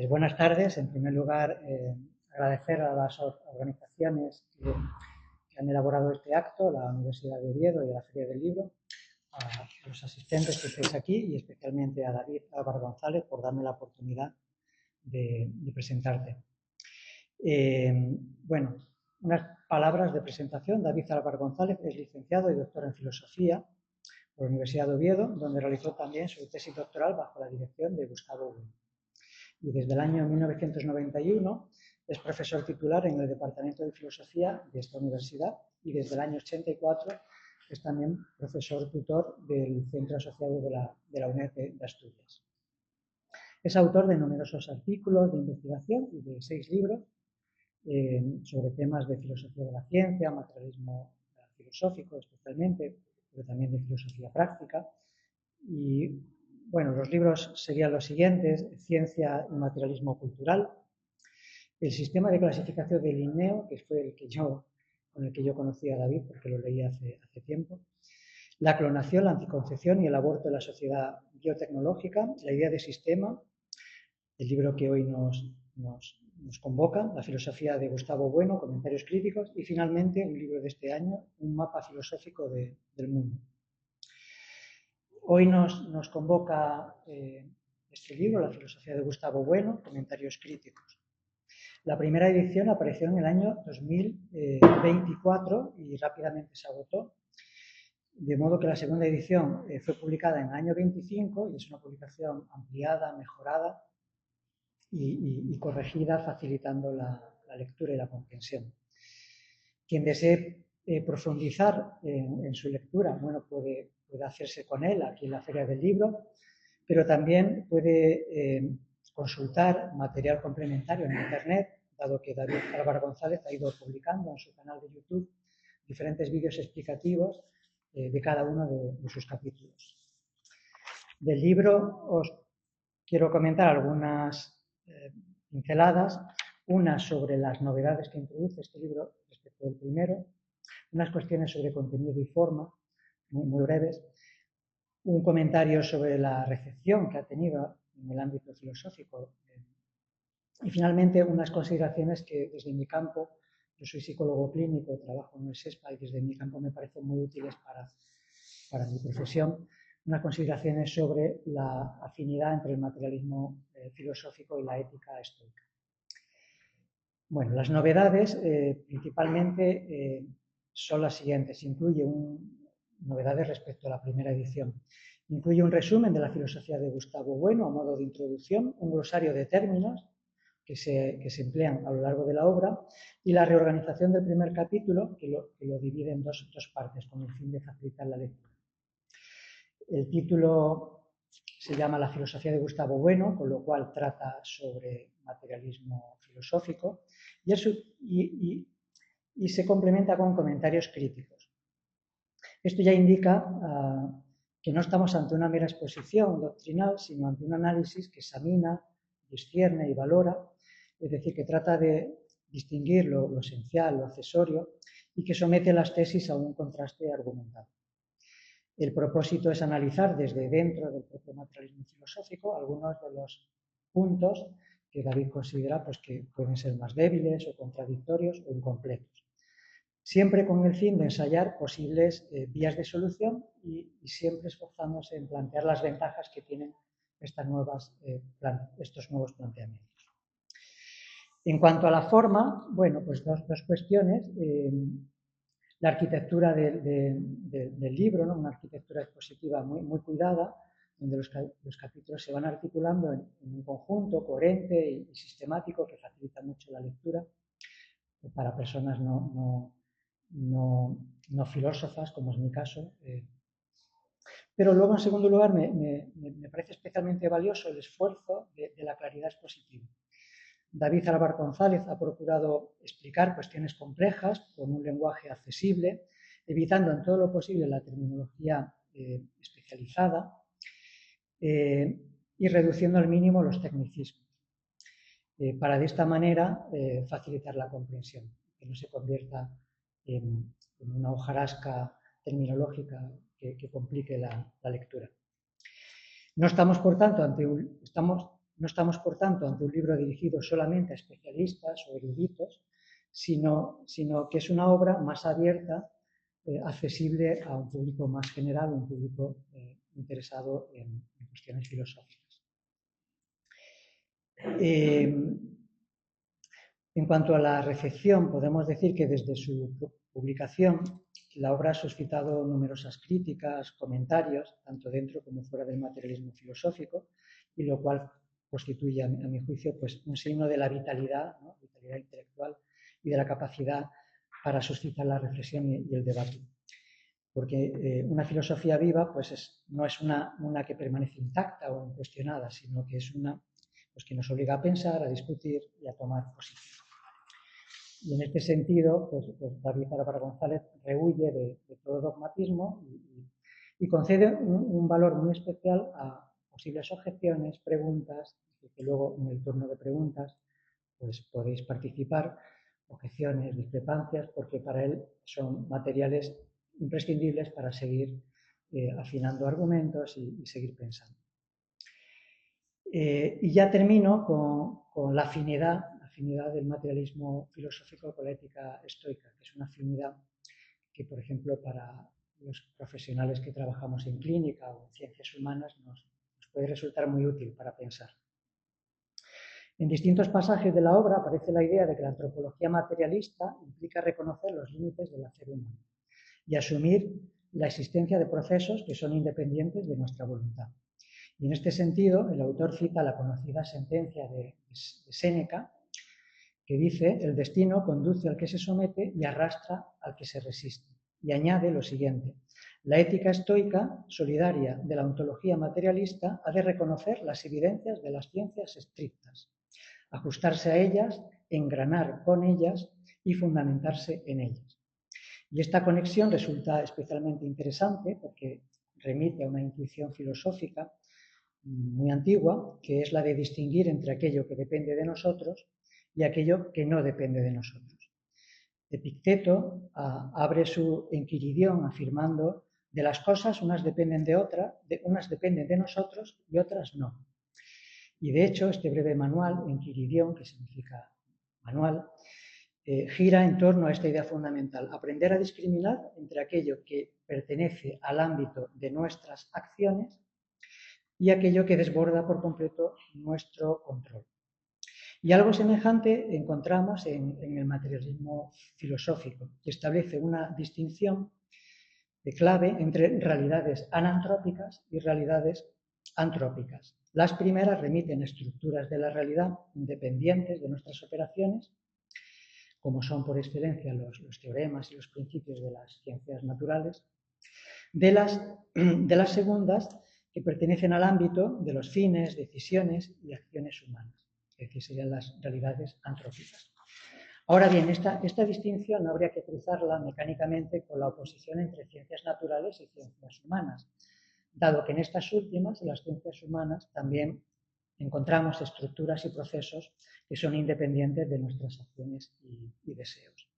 Pues buenas tardes. En primer lugar, agradecer a las organizaciones que han elaborado este acto, la Universidad de Oviedo y a la Feria del Libro, a los asistentes que estáis aquí y especialmente a David Álvaro González por darme la oportunidad de presentarte. Bueno, unas palabras de presentación. David Álvaro González es licenciado y doctor en Filosofía por la Universidad de Oviedo, donde realizó también su tesis doctoral bajo la dirección de Gustavo Bueno. Y desde el año 1991 es profesor titular en el Departamento de Filosofía de esta universidad y desde el año 84 es también profesor tutor del Centro Asociado de la UNED de Asturias. Es autor de numerosos artículos de investigación y de 6 libros sobre temas de filosofía de la ciencia, materialismo filosófico especialmente, pero también de filosofía práctica. Y bueno, los libros serían los siguientes: Ciencia y materialismo cultural, el sistema de clasificación de Linneo, que fue con el que yo conocí a David porque lo leí hace tiempo, la clonación, la anticoncepción y el aborto en la sociedad biotecnológica, la idea de sistema, el libro que hoy nos convoca, la filosofía de Gustavo Bueno, comentarios críticos, y finalmente un libro de este año, un mapa filosófico del mundo. Hoy nos convoca este libro, La filosofía de Gustavo Bueno, comentarios críticos. La primera edición apareció en el año 2024 y rápidamente se agotó, de modo que la segunda edición fue publicada en el año 25 y es una publicación ampliada, mejorada y corregida, facilitando la lectura y la comprensión. Quien desee profundizar en su lectura, bueno, puede hacerse con él aquí en la Feria del Libro, pero también puede consultar material complementario en Internet, dado que David Álvaro González ha ido publicando en su canal de YouTube diferentes vídeos explicativos de cada uno de sus capítulos. Del libro os quiero comentar algunas pinceladas, una sobre las novedades que introduce este libro respecto del primero, unas cuestiones sobre contenido y forma, muy breves, un comentario sobre la recepción que ha tenido en el ámbito filosófico y finalmente unas consideraciones que desde mi campo, yo soy psicólogo clínico, trabajo en el SESPA y desde mi campo me parecen muy útiles para mi profesión, unas consideraciones sobre la afinidad entre el materialismo filosófico y la ética estoica. Bueno, las novedades principalmente son las siguientes. Incluye novedades respecto a la primera edición. Incluye un resumen de la filosofía de Gustavo Bueno a modo de introducción, un glosario de términos que se emplean a lo largo de la obra y la reorganización del primer capítulo que lo divide en dos partes con el fin de facilitar la lectura. El título se llama La filosofía de Gustavo Bueno, con lo cual trata sobre materialismo filosófico y se complementa con comentarios críticos. Esto ya indica que no estamos ante una mera exposición doctrinal, sino ante un análisis que examina, discierne y valora, es decir, que trata de distinguir lo esencial, lo accesorio, y que somete las tesis a un contraste argumental. El propósito es analizar desde dentro del propio materialismo filosófico algunos de los puntos que David considera pues, que pueden ser más débiles o contradictorios o incompletos. Siempre con el fin de ensayar posibles vías de solución y siempre esforzándose en plantear las ventajas que tienen estos nuevos planteamientos. En cuanto a la forma, bueno, pues dos cuestiones. La arquitectura del libro, ¿no? Una arquitectura expositiva muy cuidada, donde los capítulos se van articulando en un conjunto coherente y sistemático que facilita mucho la lectura para personas no filósofas, como es mi caso. Pero luego, en segundo lugar, me parece especialmente valioso el esfuerzo de la claridad expositiva. David Álvaro González ha procurado explicar cuestiones complejas con un lenguaje accesible, evitando en todo lo posible la terminología especializada y reduciendo al mínimo los tecnicismos, para de esta manera facilitar la comprensión, que no se convierta en una hojarasca terminológica que complique la lectura. No estamos, por tanto, No estamos, por tanto, ante un libro dirigido solamente a especialistas o eruditos, sino que es una obra más abierta, accesible a un público más general, un público interesado en cuestiones filosóficas. En cuanto a la recepción, podemos decir que desde su publicación la obra ha suscitado numerosas críticas, comentarios, tanto dentro como fuera del materialismo filosófico, y lo cual constituye, a mi juicio, pues, un signo de la vitalidad, ¿no? Vitalidad intelectual y de la capacidad para suscitar la reflexión y el debate. Porque una filosofía viva pues no es una que permanece intacta o incuestionada, sino que es una pues, que nos obliga a pensar, a discutir y a tomar posición. Y en este sentido, pues David Álvaro González rehuye de todo dogmatismo y concede un valor muy especial a posibles objeciones, preguntas, que luego en el turno de preguntas pues podéis participar, objeciones, discrepancias, porque para él son materiales imprescindibles para seguir afinando argumentos y seguir pensando. Y ya termino con la afinidad del materialismo filosófico con la ética estoica, que es una afinidad que, por ejemplo, para los profesionales que trabajamos en clínica o en ciencias humanas nos puede resultar muy útil para pensar. En distintos pasajes de la obra aparece la idea de que la antropología materialista implica reconocer los límites del hacer humano y asumir la existencia de procesos que son independientes de nuestra voluntad. Y en este sentido, el autor cita la conocida sentencia de Séneca, que dice: el destino conduce al que se somete y arrastra al que se resiste. Y añade lo siguiente: la ética estoica, solidaria de la ontología materialista, ha de reconocer las evidencias de las ciencias estrictas, ajustarse a ellas, engranar con ellas y fundamentarse en ellas. Y esta conexión resulta especialmente interesante porque remite a una intuición filosófica muy antigua, que es la de distinguir entre aquello que depende de nosotros y aquello que no depende de nosotros. Epicteto abre su Enquiridión afirmando: de las cosas unas dependen de otras, unas dependen de nosotros y otras no. Y de hecho, este breve manual, Enquiridión, que significa manual, gira en torno a esta idea fundamental: aprender a discriminar entre aquello que pertenece al ámbito de nuestras acciones y aquello que desborda por completo nuestro control. Y algo semejante encontramos en el materialismo filosófico, que establece una distinción de clave entre realidades anantrópicas y realidades antrópicas. Las primeras remiten a estructuras de la realidad independientes de nuestras operaciones, como son por excelencia los teoremas y los principios de las ciencias naturales. De las segundas, que pertenecen al ámbito de los fines, decisiones y acciones humanas, es decir, serían las realidades antrópicas. Ahora bien, esta distinción no habría que cruzarla mecánicamente con la oposición entre ciencias naturales y ciencias humanas, dado que en estas últimas, en las ciencias humanas, también encontramos estructuras y procesos que son independientes de nuestras acciones y deseos.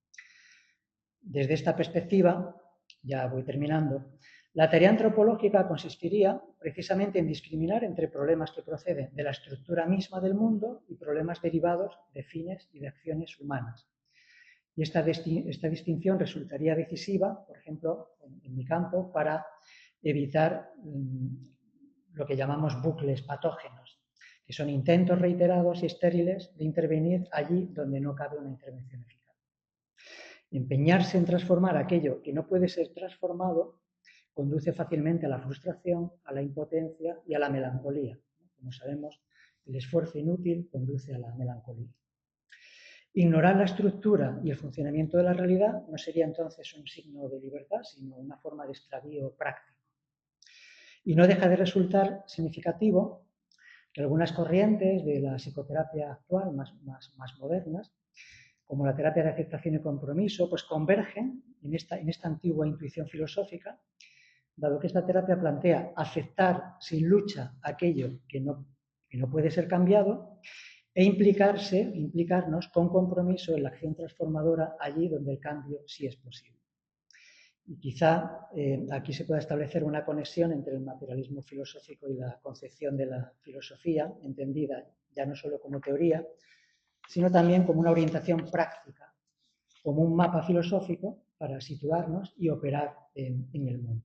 Desde esta perspectiva, ya voy terminando, la tarea antropológica consistiría precisamente en discriminar entre problemas que proceden de la estructura misma del mundo y problemas derivados de fines y de acciones humanas. Y esta distinción resultaría decisiva, por ejemplo, en mi campo, para evitar lo que llamamos bucles patógenos, que son intentos reiterados y estériles de intervenir allí donde no cabe una intervención eficaz. Empeñarse en transformar aquello que no puede ser transformado conduce fácilmente a la frustración, a la impotencia y a la melancolía. Como sabemos, el esfuerzo inútil conduce a la melancolía. Ignorar la estructura y el funcionamiento de la realidad no sería entonces un signo de libertad, sino una forma de extravío práctico. Y no deja de resultar significativo que algunas corrientes de la psicoterapia actual, más modernas, como la terapia de aceptación y compromiso, pues convergen en esta antigua intuición filosófica, dado que esta terapia plantea aceptar sin lucha aquello que no puede ser cambiado e implicarnos con compromiso en la acción transformadora allí donde el cambio sí es posible. Y quizá aquí se pueda establecer una conexión entre el materialismo filosófico y la concepción de la filosofía, entendida ya no solo como teoría, sino también como una orientación práctica, como un mapa filosófico para situarnos y operar en el mundo.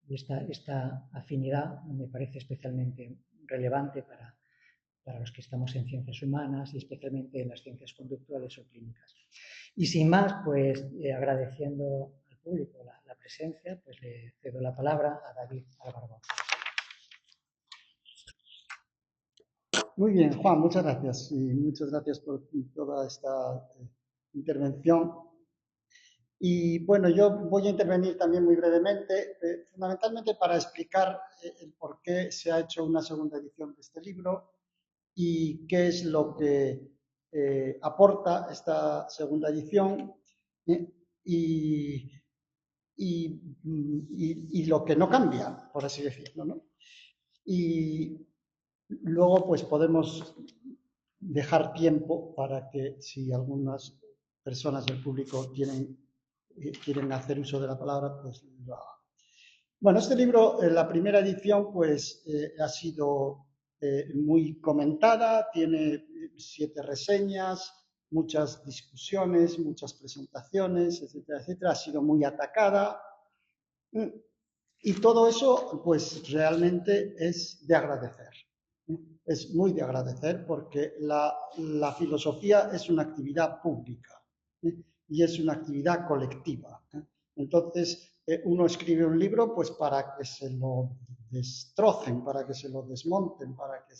Y esta afinidad me parece especialmente relevante para los que estamos en ciencias humanas y especialmente en las ciencias conductuales o clínicas. Y sin más, pues agradeciendo al público la presencia, pues le cedo la palabra a David Álvaro. Muy bien, Juan, muchas gracias. Y muchas gracias por toda esta intervención. Y bueno, yo voy a intervenir también muy brevemente, fundamentalmente para explicar el por qué se ha hecho una segunda edición de este libro y qué es lo que aporta esta segunda edición ¿eh? y, y lo que no cambia, por así decirlo, ¿no? Y luego, pues podemos dejar tiempo para que si algunas personas del público quieren hacer uso de la palabra, pues lo hagan. Bueno, este libro, la primera edición, pues ha sido muy comentada, tiene 7 reseñas, muchas discusiones, muchas presentaciones, etcétera, etcétera. Ha sido muy atacada. Y todo eso, pues realmente es de agradecer. Es muy de agradecer porque la filosofía es una actividad pública y es una actividad colectiva. Entonces, uno escribe un libro pues para que se lo destrocen, para que se lo desmonten, para que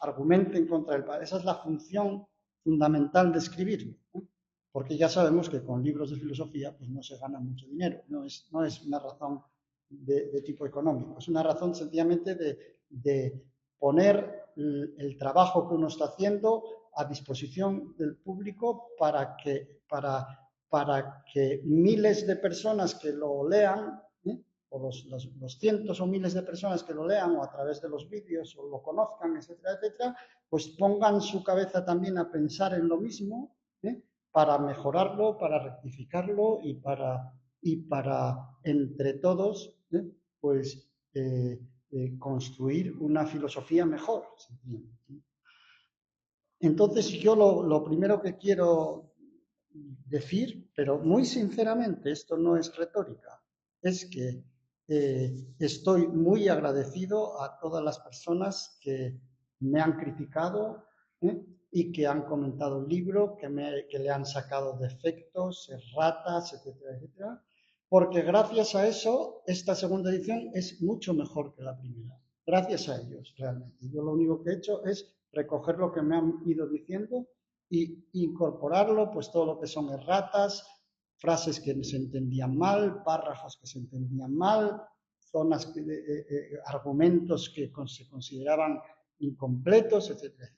argumenten contra él. Esa es la función fundamental de escribirlo. Porque ya sabemos que con libros de filosofía pues no se gana mucho dinero, no es una razón de tipo económico, es una razón sencillamente de poner el trabajo que uno está haciendo a disposición del público para que miles de personas que lo lean, o los cientos o miles de personas que lo lean, o a través de los vídeos, o lo conozcan, etcétera, etcétera, pues pongan su cabeza también a pensar en lo mismo, para mejorarlo, para rectificarlo y para entre todos, pues construir una filosofía mejor. Entonces yo lo primero que quiero decir, pero muy sinceramente, esto no es retórica, es que estoy muy agradecido a todas las personas que me han criticado y que han comentado el libro, que le han sacado defectos, erratas, etcétera, etcétera, porque gracias a eso esta segunda edición es mucho mejor que la primera. Gracias a ellos, realmente. Yo lo único que he hecho es recoger lo que me han ido diciendo y incorporarlo, pues todo lo que son erratas, frases que se entendían mal, párrafos que se entendían mal, argumentos que se consideraban incompletos, etc.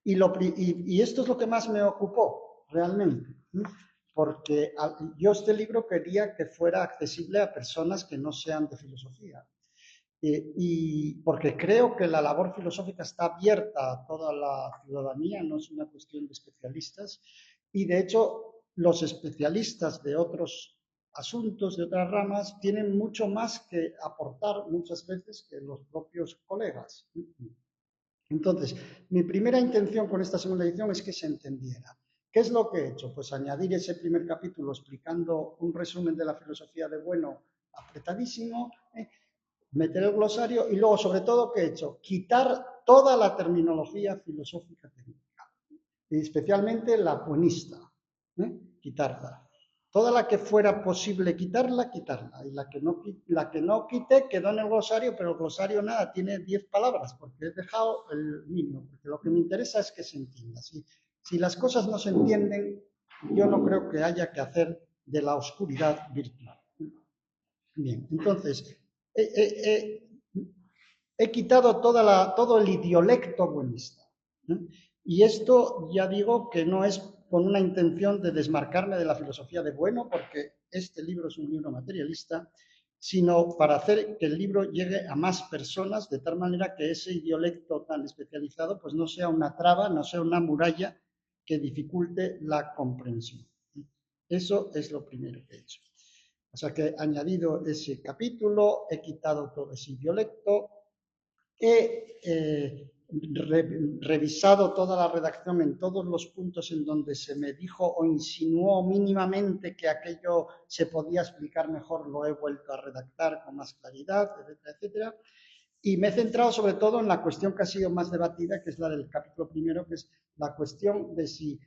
Y esto es lo que más me ocupó, realmente, porque yo este libro quería que fuera accesible a personas que no sean de filosofía. Y porque creo que la labor filosófica está abierta a toda la ciudadanía, no es una cuestión de especialistas, y de hecho los especialistas de otros asuntos, de otras ramas, tienen mucho más que aportar muchas veces que los propios colegas. Entonces, mi primera intención con esta segunda edición es que se entendiera. ¿Qué es lo que he hecho? Pues añadir ese primer capítulo explicando un resumen de la filosofía de Bueno apretadísimo, meter el glosario y luego, sobre todo, ¿qué he hecho? Quitar toda la terminología filosófica técnica, y especialmente la buenista, quitarla. Toda la que fuera posible quitarla, quitarla. Y la que no quité quedó en el glosario, pero el glosario nada, tiene 10 palabras, porque he dejado el mínimo, porque lo que me interesa es que se entienda. Si las cosas no se entienden, yo no creo que haya que hacer de la oscuridad virtud. Bien, entonces, he quitado todo el idiolecto buenista. Y esto ya digo que no es con una intención de desmarcarme de la filosofía de Bueno, porque este libro es un libro materialista, sino para hacer que el libro llegue a más personas, de tal manera que ese idiolecto tan especializado pues no sea una traba, no sea una muralla que dificulte la comprensión. Eso es lo primero que he hecho. O sea que he añadido ese capítulo, he quitado todo ese idiolecto, he revisado toda la redacción en todos los puntos en donde se me dijo o insinuó mínimamente que aquello se podía explicar mejor, lo he vuelto a redactar con más claridad, etcétera, etcétera. Y me he centrado sobre todo en la cuestión que ha sido más debatida, que es la del capítulo primero, que es la cuestión de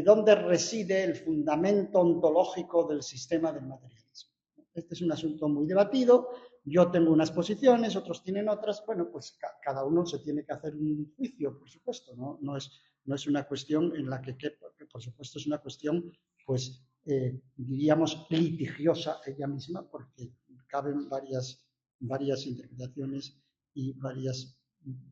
dónde reside el fundamento ontológico del sistema del materialismo. Este es un asunto muy debatido. Yo tengo unas posiciones, otros tienen otras. Bueno, pues cada uno se tiene que hacer un juicio, por supuesto. No es una cuestión en la que, por supuesto, es una cuestión, pues, diríamos, litigiosa ella misma, porque caben varias interpretaciones y varias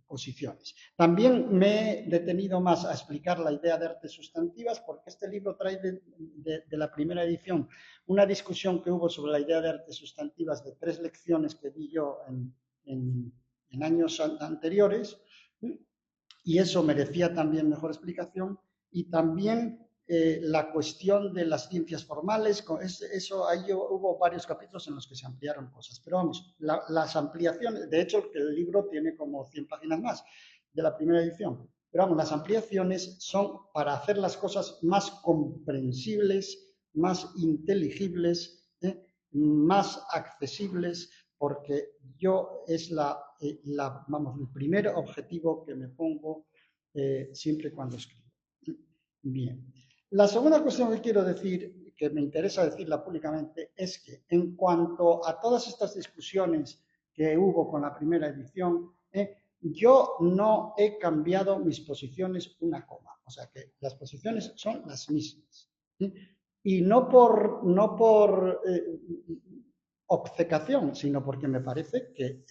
posiciones. También me he detenido más a explicar la idea de artes sustantivas, porque este libro trae de la primera edición una discusión que hubo sobre la idea de artes sustantivas de 3 lecciones que di yo en años anteriores, y eso merecía también mejor explicación, y también la cuestión de las ciencias formales, eso ahí hubo varios capítulos en los que se ampliaron cosas, pero vamos, las ampliaciones, de hecho el libro tiene como 100 páginas más de la primera edición, pero vamos, las ampliaciones son para hacer las cosas más comprensibles, más inteligibles, más accesibles, porque yo es vamos, el primer objetivo que me pongo siempre cuando escribo. Bien. La segunda cuestión que quiero decir, que me interesa decirla públicamente, es que en cuanto a todas estas discusiones que hubo con la primera edición, yo no he cambiado mis posiciones una coma. O sea que las posiciones son las mismas. Y no por obcecación, sino porque me parece que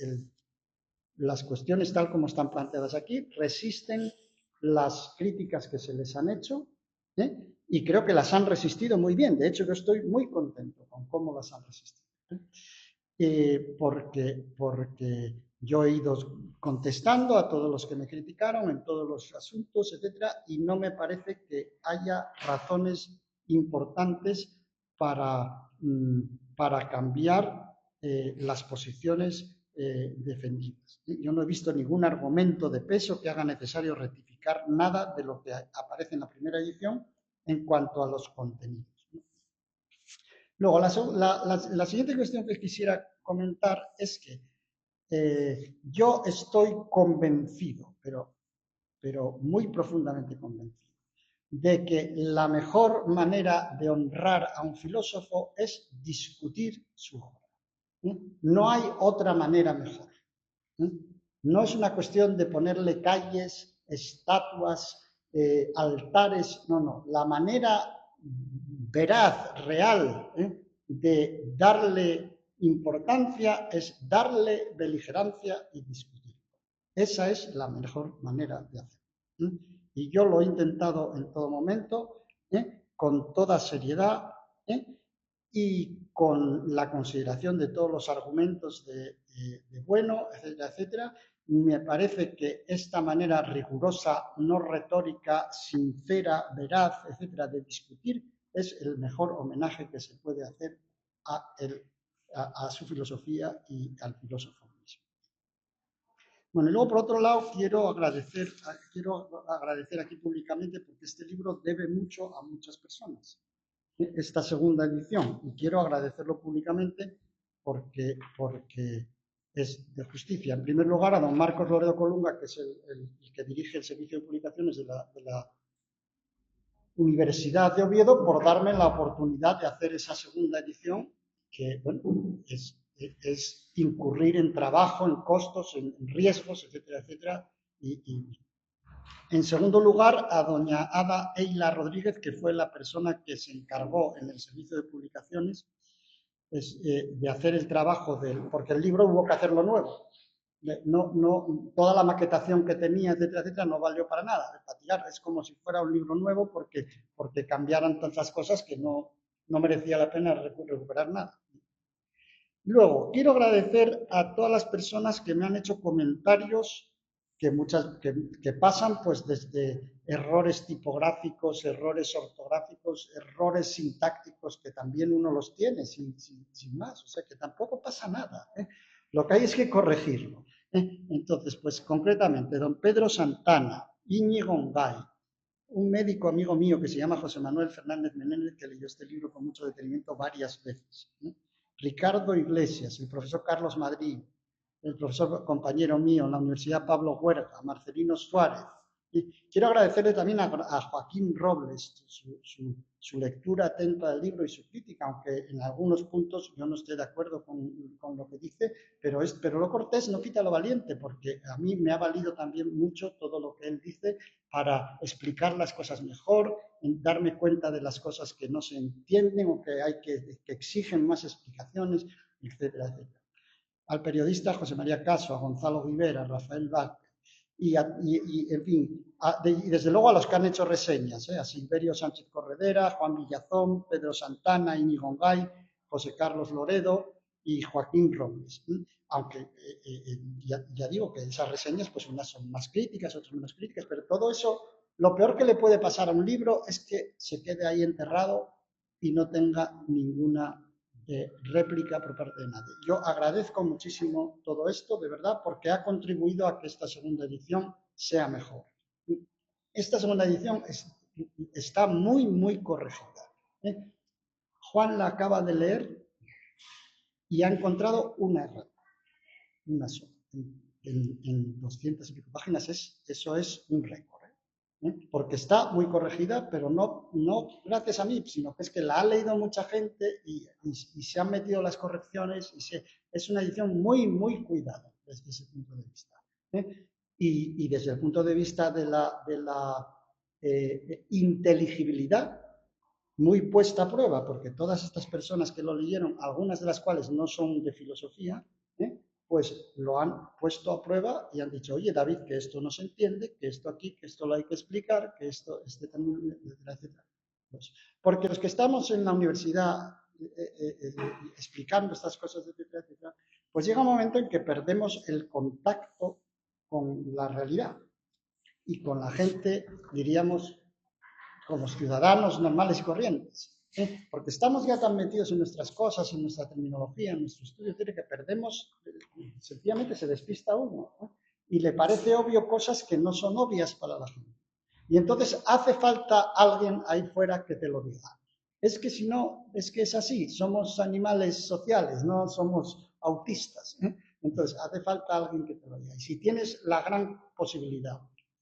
las cuestiones tal como están planteadas aquí resisten las críticas que se les han hecho, y creo que las han resistido muy bien. De hecho, yo estoy muy contento con cómo las han resistido. Porque yo he ido contestando a todos los que me criticaron en todos los asuntos, etcétera, y no me parece que haya razones importantes para cambiar las posiciones defendidas. Yo no he visto ningún argumento de peso que haga necesario rectificar nada de lo que aparece en la primera edición en cuanto a los contenidos. Luego, la siguiente cuestión que quisiera comentar es que yo estoy convencido, pero muy profundamente convencido, de que la mejor manera de honrar a un filósofo es discutir su obra. No hay otra manera mejor. No es una cuestión de ponerle calles, estatuas, altares, no. La manera veraz, real, de darle importancia es darle beligerancia y discutir. Esa es la mejor manera de hacerlo. Y yo lo he intentado en todo momento, con toda seriedad, y con la consideración de todos los argumentos de bueno, etcétera, etcétera. Me parece que esta manera rigurosa, no retórica, sincera, veraz, etcétera, de discutir es el mejor homenaje que se puede hacer a su filosofía y al filósofo mismo. Bueno, y luego por otro lado quiero agradecer aquí públicamente, porque este libro debe mucho a muchas personas, esta segunda edición, y quiero agradecerlo públicamente porque es de justicia. En primer lugar, a don Marcos Loredo Colunga, que es el que dirige el servicio de publicaciones de la Universidad de Oviedo, por darme la oportunidad de hacer esa segunda edición, que bueno, es incurrir en trabajo, en costos, en riesgos, etcétera, etcétera. Y en segundo lugar, a doña Ada Eila Rodríguez, que fue la persona que se encargó en el servicio de publicaciones de hacer el trabajo porque el libro hubo que hacerlo nuevo. Toda la maquetación que tenía, etcétera, etcétera, no valió para nada. Es como si fuera un libro nuevo porque cambiaran tantas cosas que no merecía la pena recuperar nada. Luego, quiero agradecer a todas las personas que me han hecho comentarios que pasan pues desde errores tipográficos, errores ortográficos, errores sintácticos, que también uno los tiene sin más, o sea que tampoco pasa nada, ¿eh? Lo que hay es que corregirlo, ¿eh? Entonces, pues concretamente, don Pedro Santana, Íñigo Ongay, un médico amigo mío que se llama José Manuel Fernández Menéndez, que leyó este libro con mucho detenimiento varias veces, ¿eh? Ricardo Iglesias, el profesor Carlos Madrid, el profesor compañero mío en la Universidad Pablo Huerta, Marcelino Suárez. Y quiero agradecerle también a Joaquín Robles su lectura atenta del libro y su crítica, aunque en algunos puntos yo no estoy de acuerdo con lo que dice, pero lo cortés no quita lo valiente, porque a mí me ha valido también mucho todo lo que él dice para explicar las cosas mejor, darme cuenta de las cosas que no se entienden o que exigen más explicaciones, etcétera, etcétera. Al periodista José María Caso, a Gonzalo Rivera, a Rafael Vázquez, en fin, y desde luego a los que han hecho reseñas, a Silverio Sánchez Corredera, Juan Villazón, Pedro Santana, Íñigo Ongay, José Carlos Loredo y Joaquín Robles. Aunque ya digo que esas reseñas, pues unas son más críticas, otras menos críticas, pero todo eso, lo peor que le puede pasar a un libro es que se quede ahí enterrado y no tenga ninguna réplica por parte de nadie. Yo agradezco muchísimo todo esto, de verdad, porque ha contribuido a que esta segunda edición sea mejor. Esta segunda edición está muy, muy corregida. Juan la acaba de leer y ha encontrado una errata, una sola. En 200 y pico páginas, eso es un récord. Porque está muy corregida, pero no gracias a mí, sino que es que la ha leído mucha gente y se han metido las correcciones es una edición muy, muy cuidada desde ese punto de vista. Y desde el punto de vista de la inteligibilidad, muy puesta a prueba, porque todas estas personas que lo leyeron, algunas de las cuales no son de filosofía, pues lo han puesto a prueba y han dicho, oye, David, que esto no se entiende, que esto aquí, que esto lo hay que explicar, que esto, también, etcétera, etcétera. Pues, porque los que estamos en la universidad explicando estas cosas, etcétera, etcétera, pues llega un momento en que perdemos el contacto con la realidad y con la gente, diríamos, con los ciudadanos normales y corrientes. Porque estamos ya tan metidos en nuestras cosas, en nuestra terminología, en nuestro estudio, que perdemos, sencillamente se despista uno, ¿no? Y le parece obvio cosas que no son obvias para la gente. Y entonces hace falta alguien ahí fuera que te lo diga. Es que si no, es que es así, somos animales sociales, no somos autistas. Entonces hace falta alguien que te lo diga. Y si tienes la gran posibilidad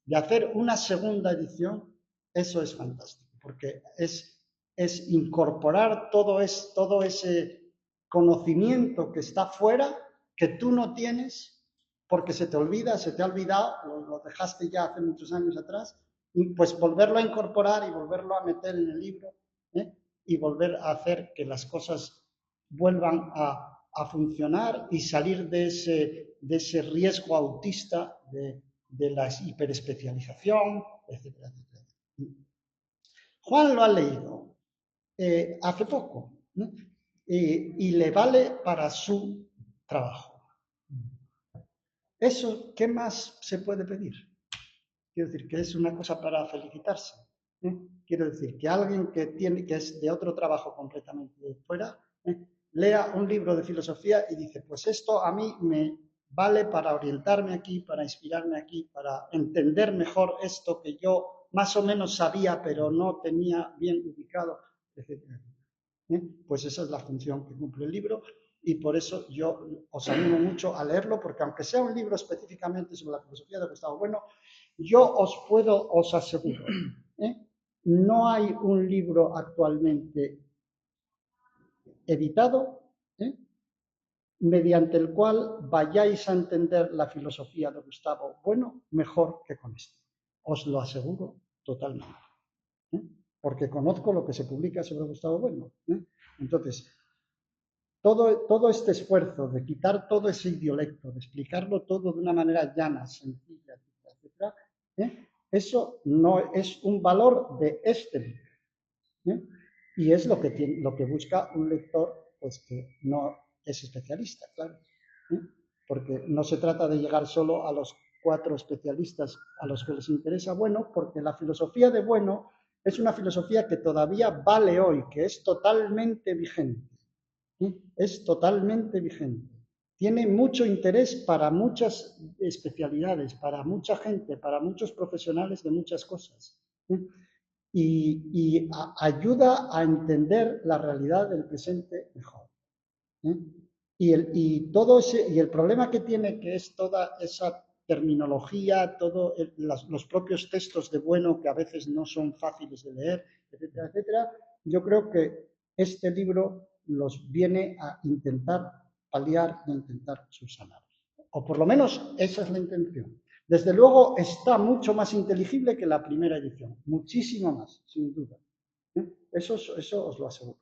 de hacer una segunda edición, eso es fantástico, porque es incorporar todo ese conocimiento que está fuera, que tú no tienes, porque se te ha olvidado, lo dejaste ya hace muchos años atrás, y pues volverlo a incorporar y volverlo a meter en el libro, y volver a hacer que las cosas vuelvan a funcionar y salir de ese riesgo autista de la hiperespecialización, etcétera, etcétera. Juan lo ha leído hace poco, ¿no? Y le vale para su trabajo. Eso, ¿qué más se puede pedir? Quiero decir que es una cosa para felicitarse. Quiero decir que alguien que es de otro trabajo completamente de fuera, lea un libro de filosofía y dice, pues esto a mí me vale para orientarme aquí, para inspirarme aquí, para entender mejor esto que yo más o menos sabía, pero no tenía bien ubicado, etc. Pues esa es la función que cumple el libro y por eso yo os animo mucho a leerlo, porque aunque sea un libro específicamente sobre la filosofía de Gustavo Bueno, yo os aseguro, no hay un libro actualmente editado mediante el cual vayáis a entender la filosofía de Gustavo Bueno mejor que con este. Os lo aseguro totalmente. Porque conozco lo que se publica sobre Gustavo Bueno. Entonces, todo este esfuerzo de quitar todo ese idiolecto, de explicarlo todo de una manera llana, sencilla, etcétera, eso no es un valor de este libro. Y es lo que busca un lector, pues que no es especialista, claro. Porque no se trata de llegar solo a los 4 especialistas a los que les interesa Bueno, porque la filosofía de Bueno es una filosofía que todavía vale hoy, que es totalmente vigente. Es totalmente vigente. Tiene mucho interés para muchas especialidades, para mucha gente, para muchos profesionales de muchas cosas. Y ayuda a entender la realidad del presente mejor. Y el problema que tiene, que es toda esa terminología, todos los propios textos de Bueno, que a veces no son fáciles de leer, etcétera, etcétera, yo creo que este libro los viene a intentar paliar e intentar subsanar. O por lo menos esa es la intención. Desde luego está mucho más inteligible que la primera edición, muchísimo más, sin duda. Eso os lo aseguro.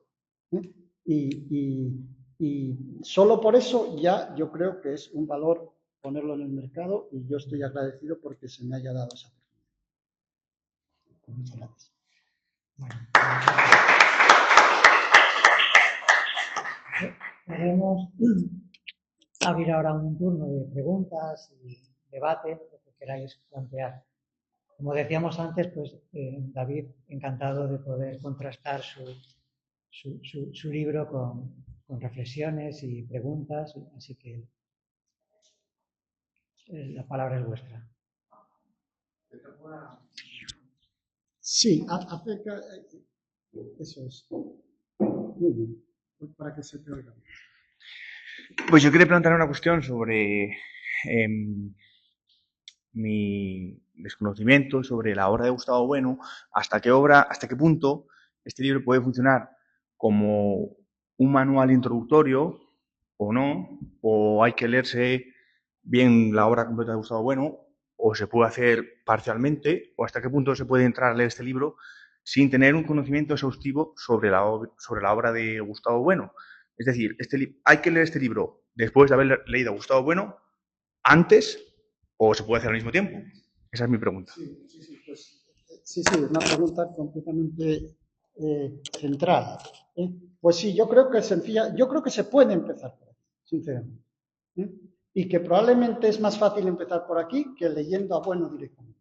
Y solo por eso ya yo creo que es un valor ponerlo en el mercado, y yo estoy agradecido porque se me haya dado esa oportunidad. Muchas gracias. Bueno, podemos abrir ahora un turno de preguntas y debate, lo que queráis plantear. Como decíamos antes, pues David, encantado de poder contrastar su libro con reflexiones y preguntas, así que la palabra es vuestra. Sí, acerca. Eso es. Muy bien. Pues para que se te oiga. Pues yo quería plantear una cuestión sobre mi desconocimiento sobre la obra de Gustavo Bueno, hasta qué punto este libro puede funcionar como un manual introductorio o no, o hay que leerse bien la obra completa de Gustavo Bueno, o se puede hacer parcialmente, o hasta qué punto se puede entrar a leer este libro sin tener un conocimiento exhaustivo sobre la obra de Gustavo Bueno. Es decir, hay que leer este libro después de haber leído a Gustavo Bueno, antes, o se puede hacer al mismo tiempo. Esa es mi pregunta. Sí, una pregunta completamente central. Pues sí, yo creo que se puede empezar por aquí, sinceramente. Y que probablemente es más fácil empezar por aquí que leyendo a Bueno directamente.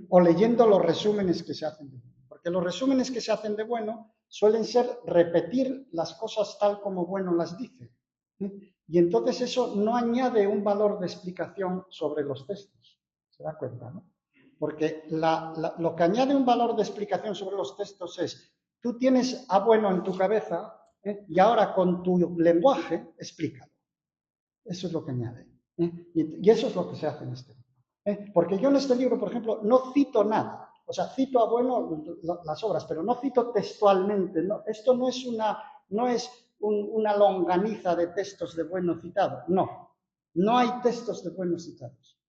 O leyendo los resúmenes que se hacen de Bueno. Porque los resúmenes que se hacen de Bueno suelen ser repetir las cosas tal como Bueno las dice. Y entonces eso no añade un valor de explicación sobre los textos. ¿Se da cuenta, no? Porque lo que añade un valor de explicación sobre los textos es, tú tienes a Bueno en tu cabeza y ahora con tu lenguaje explícalo. Eso es lo que añade. Y eso es lo que se hace en este libro. Porque yo en este libro, por ejemplo, no cito nada. O sea, cito a Bueno las obras, pero no cito textualmente. ¿No? Esto no es una longaniza de textos de Bueno citados. No hay textos de Bueno citados.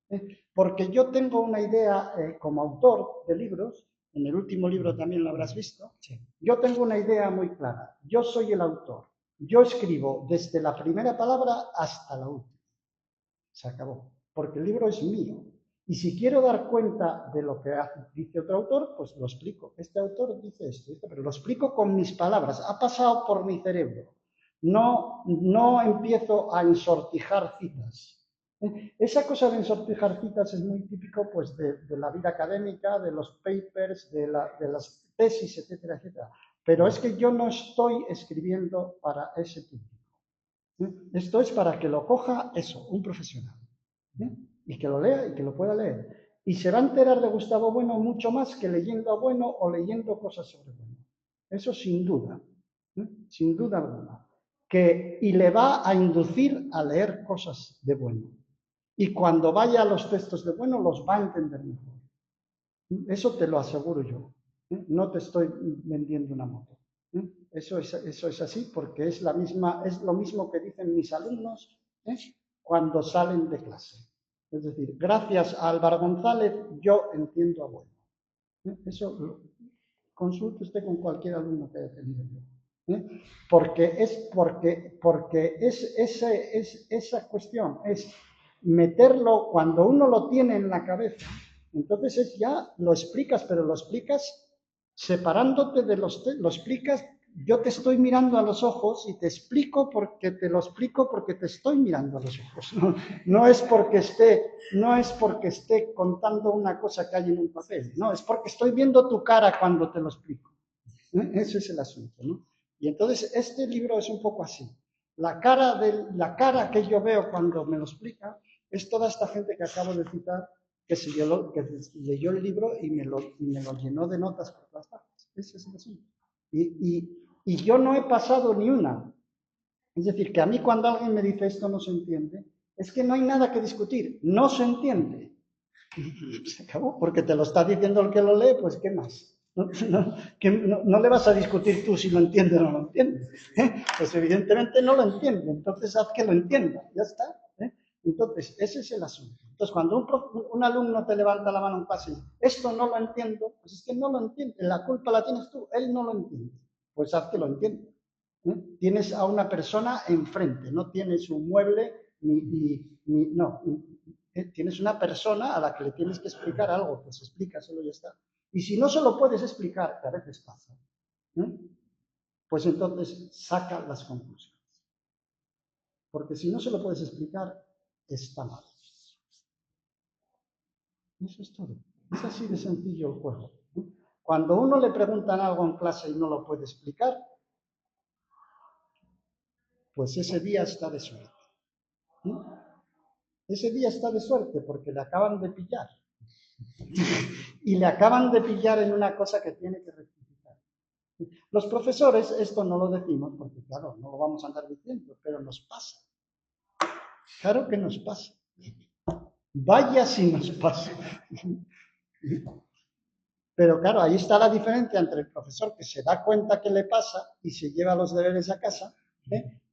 Porque yo tengo una idea como autor de libros, en el último libro también lo habrás visto, yo tengo una idea muy clara. Yo soy el autor. Yo escribo desde la primera palabra hasta la última. Se acabó. Porque el libro es mío. Y si quiero dar cuenta de lo que dice otro autor, pues lo explico. Este autor dice esto, pero lo explico con mis palabras. Ha pasado por mi cerebro. No empiezo a ensortijar citas. Esa cosa de ensortijar citas es muy típico pues, de la vida académica, de los papers, de las tesis, etcétera, etcétera. Pero es que yo no estoy escribiendo para ese público. Esto es para que lo coja un profesional. Y que lo lea y que lo pueda leer. Y se va a enterar de Gustavo Bueno mucho más que leyendo a Bueno o leyendo cosas sobre Bueno. Eso sin duda. Sin duda alguna. Y le va a inducir a leer cosas de Bueno. Y cuando vaya a los textos de Bueno los va a entender mejor. Eso te lo aseguro yo. No te estoy vendiendo una moto. Eso es así porque es lo mismo que dicen mis alumnos cuando salen de clase. Es decir, gracias a Álvaro González yo entiendo a Bueno. Eso consulte usted con cualquier alumno que haya tenido yo. Porque esa cuestión es meterlo cuando uno lo tiene en la cabeza. Entonces ya lo explicas, pero lo explicas separándote lo explicas yo te estoy mirando a los ojos y te explico porque te lo explico porque te estoy mirando a los ojos. No es porque esté contando una cosa que hay en un papel, no, es porque estoy viendo tu cara cuando te lo explico. Ese es el asunto, ¿no? Y entonces este libro es un poco así. La cara que yo veo cuando me lo explica es toda esta gente que acabo de citar, que leyó el libro y me lo llenó de notas por todas partes. Ese es el asunto. Y yo no he pasado ni una. Es decir, que a mí cuando alguien me dice esto no se entiende, es que no hay nada que discutir, no se entiende. Y se acabó, porque te lo está diciendo el que lo lee, pues ¿qué más? No le vas a discutir tú si lo entiende o no lo entiende. Pues evidentemente no lo entiende, entonces haz que lo entienda, ya está. Entonces, ese es el asunto. Entonces, cuando un alumno te levanta la mano en clase y dice, esto no lo entiendo, pues es que no lo entiende, la culpa la tienes tú, él no lo entiende. Pues haz que lo entienda. Tienes a una persona enfrente, no tienes un mueble, no. Tienes una persona a la que le tienes que explicar algo, pues explícaselo y ya está. Y si no se lo puedes explicar, que a veces pasa, pues entonces saca las conclusiones. Porque si no se lo puedes explicar, está mal. Eso es todo. Es así de sencillo el juego. Cuando uno le preguntan algo en clase y no lo puede explicar, pues ese día está de suerte. Ese día está de suerte porque le acaban de pillar. Y le acaban de pillar en una cosa que tiene que rectificar. Los profesores, esto no lo decimos porque, claro, no lo vamos a andar diciendo, pero nos pasa. Claro que nos pasa. Vaya si nos pasa. Pero claro, ahí está la diferencia entre el profesor que se da cuenta que le pasa y se lleva los deberes a casa,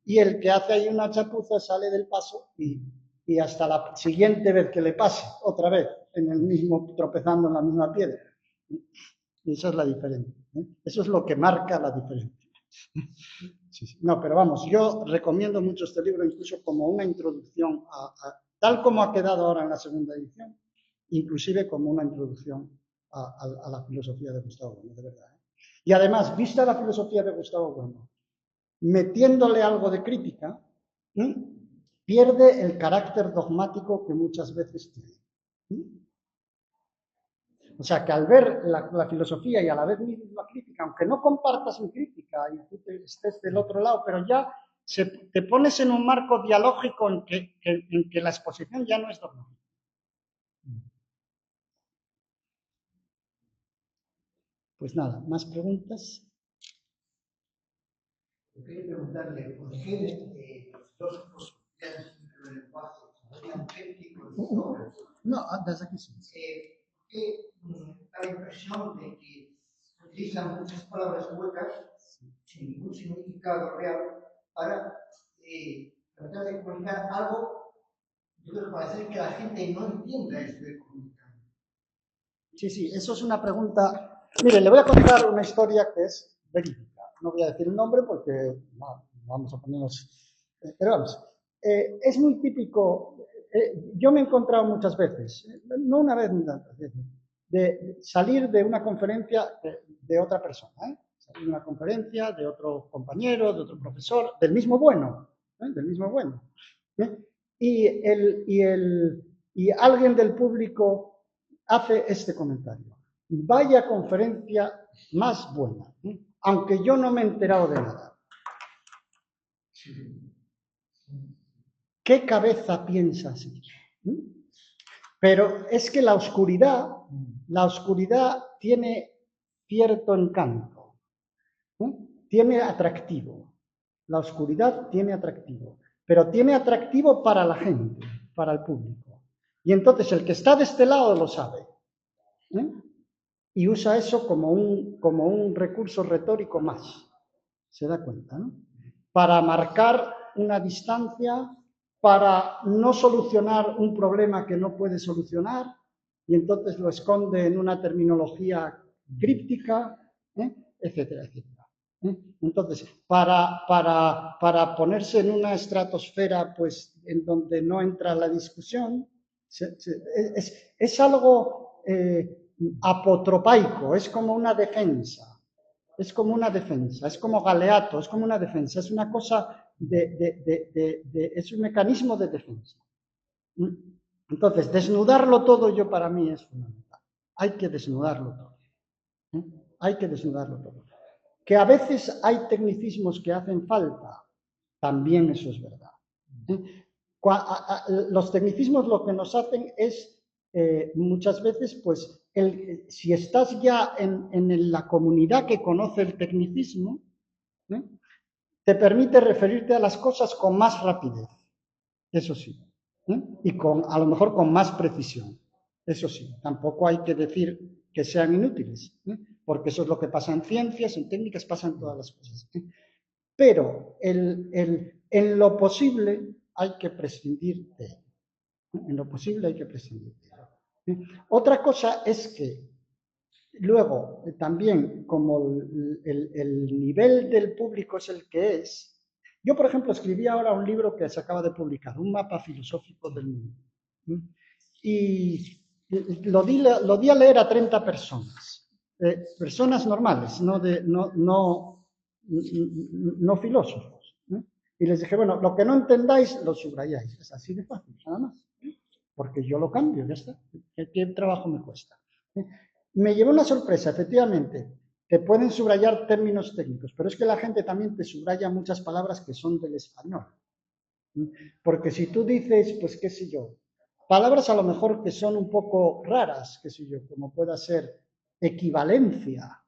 y el que hace ahí una chapuza, sale del paso y hasta la siguiente vez que le pase, otra vez, en el mismo, tropezando en la misma piedra. Y esa es la diferencia. Eso es lo que marca la diferencia. Sí. No, pero vamos, yo recomiendo mucho este libro incluso como una introducción tal como ha quedado ahora en la segunda edición, inclusive como una introducción a la filosofía de Gustavo Bueno, de verdad. Y además, vista la filosofía de Gustavo Bueno, metiéndole algo de crítica, pierde el carácter dogmático que muchas veces tiene. O sea, que al ver la filosofía y a la vez la crítica, aunque no compartas su crítica y tú estés del otro lado, pero ya te pones en un marco dialógico en que la exposición ya no es dogmática. Pues nada, ¿más preguntas? Yo quería preguntarle, ¿por qué los filósofos crean siempre el lenguaje? ¿Serían críticos? No, desde aquí sí. Que da la impresión de que utilizan muchas palabras huecas sin ningún significado real para tratar de comunicar algo, yo creo que para hacer que la gente no entienda esto de comunicar. Sí, eso es una pregunta. Mire, le voy a contar una historia que es verídica. No voy a decir el nombre porque vamos a ponernos... pero vamos, es muy típico. Yo me he encontrado muchas veces, no una vez ni tantas veces, de salir de una conferencia de otra persona, salir de una conferencia de otro compañero, de otro profesor, del mismo bueno, y alguien del público hace este comentario: vaya conferencia más buena, aunque yo no me he enterado de nada. ¿Qué cabeza piensa así? Pero es que la oscuridad tiene cierto encanto, tiene atractivo. La oscuridad tiene atractivo, pero tiene atractivo para la gente, para el público. Y entonces el que está de este lado lo sabe. Y usa eso como un recurso retórico más. ¿Se da cuenta, no? Para marcar una distancia, para no solucionar un problema que no puede solucionar, y entonces lo esconde en una terminología críptica, etcétera, etcétera. Entonces, para ponerse en una estratosfera, pues, en donde no entra la discusión, es algo apotropaico, es como una defensa. es como una defensa, es como Galeato, es como una defensa, es una cosa es un mecanismo de defensa. Entonces, desnudarlo todo para mí es fundamental. Hay que desnudarlo todo. Hay que desnudarlo todo. Que a veces hay tecnicismos que hacen falta, también eso es verdad. Los tecnicismos lo que nos hacen es, muchas veces, pues, si estás ya en la comunidad que conoce el tecnicismo, te permite referirte a las cosas con más rapidez, eso sí, y a lo mejor con más precisión, eso sí. Tampoco hay que decir que sean inútiles, porque eso es lo que pasa en ciencias, en técnicas, pasa en todas las cosas. Pero en lo posible hay que prescindir de ello. En lo posible hay que prescindir de ello. Otra cosa es que luego, también, como el nivel del público es el que es, yo, por ejemplo, escribí ahora un libro que se acaba de publicar, un mapa filosófico del mundo. Y lo di a leer a 30 personas, personas normales, no filósofos. Y les dije, bueno, lo que no entendáis, lo subrayáis. Es así de fácil, nada más. Porque yo lo cambio, ya está. ¿Qué trabajo me cuesta? Me llevó una sorpresa, efectivamente. Te pueden subrayar términos técnicos, pero es que la gente también te subraya muchas palabras que son del español. Porque si tú dices, pues qué sé yo, palabras a lo mejor que son un poco raras, qué sé yo, como pueda ser equivalencia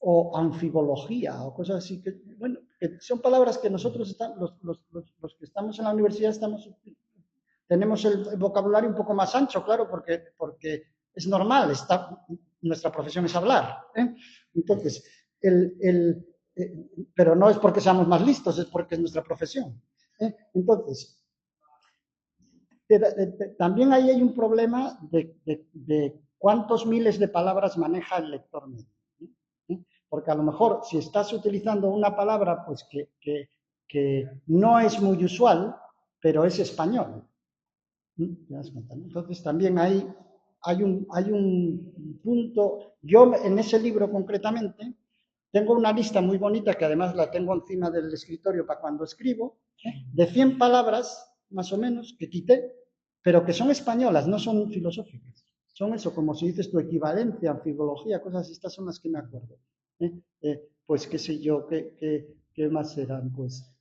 o anfibología o cosas así, que, bueno, que son palabras que nosotros, los que estamos en la universidad, tenemos el vocabulario un poco más ancho, claro, porque es normal, nuestra profesión es hablar. Entonces, pero no es porque seamos más listos, es porque es nuestra profesión. Entonces, también ahí hay un problema de cuántos miles de palabras maneja el lector medio. Porque a lo mejor si estás utilizando una palabra pues que no es muy usual, pero es español. Entonces también hay un punto. Yo en ese libro concretamente tengo una lista muy bonita que además la tengo encima del escritorio para cuando escribo, de 100 palabras más o menos que quité, pero que son españolas, no son filosóficas. Son eso, como si dices tu equivalencia, anfibología, cosas, estas son las que me acuerdo. Pues qué sé yo, qué más eran, pues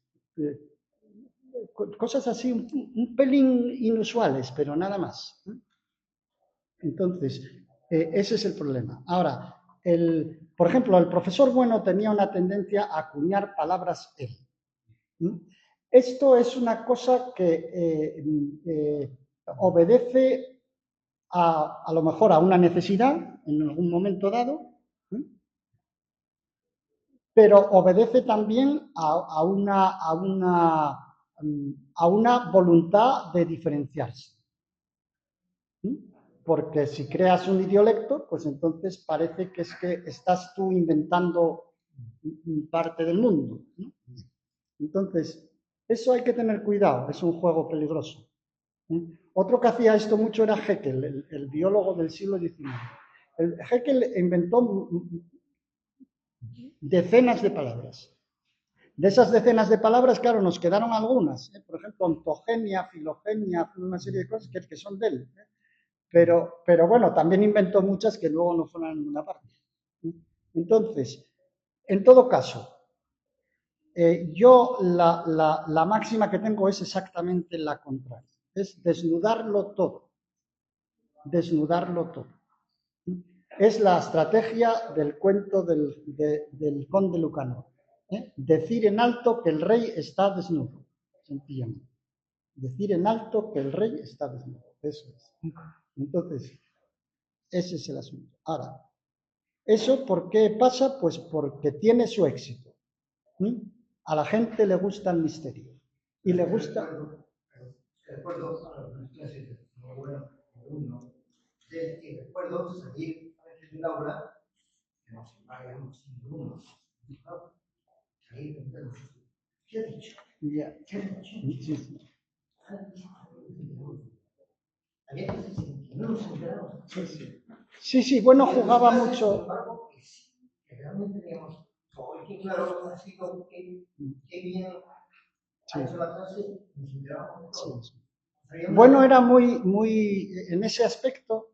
cosas así un pelín inusuales, pero nada más. Entonces, ese es el problema. Ahora, por ejemplo, el profesor bueno tenía una tendencia a acuñar palabras él. Esto es una cosa que obedece a lo mejor a una necesidad en algún momento dado, pero obedece también a una voluntad de diferenciarse. Porque si creas un idiolecto, pues entonces parece que es que estás tú inventando parte del mundo. Entonces, eso hay que tener cuidado, es un juego peligroso. Otro que hacía esto mucho era Haeckel, el biólogo del siglo XIX. Haeckel inventó decenas de palabras. De esas decenas de palabras, claro, nos quedaron algunas. Por ejemplo, ontogenia, filogenia, una serie de cosas que son de él. Pero bueno, también inventó muchas que luego no fueron a ninguna parte. Entonces, en todo caso, yo la máxima que tengo es exactamente la contraria. Es desnudarlo todo. Desnudarlo todo. Es la estrategia del cuento del conde Lucanor. Decir en alto que el rey está desnudo, sencillamente. Decir en alto que el rey está desnudo. Eso es. Entonces, ese es el asunto. Ahora, ¿eso por qué pasa? Pues porque tiene su éxito. A la gente le gusta el misterio. Y le gusta... Recuerdo a las clases de bueno, recuerdo salir de un aula que nos vayamos sin uno. ¿Qué ha dicho? ¿Qué ha dicho? Había cosas que no nos enteramos. Sí, bueno, jugaba mucho. Que realmente teníamos que claro, así como que bien Sí. ha hecho la clase, Sí. Bueno, era en ese aspecto,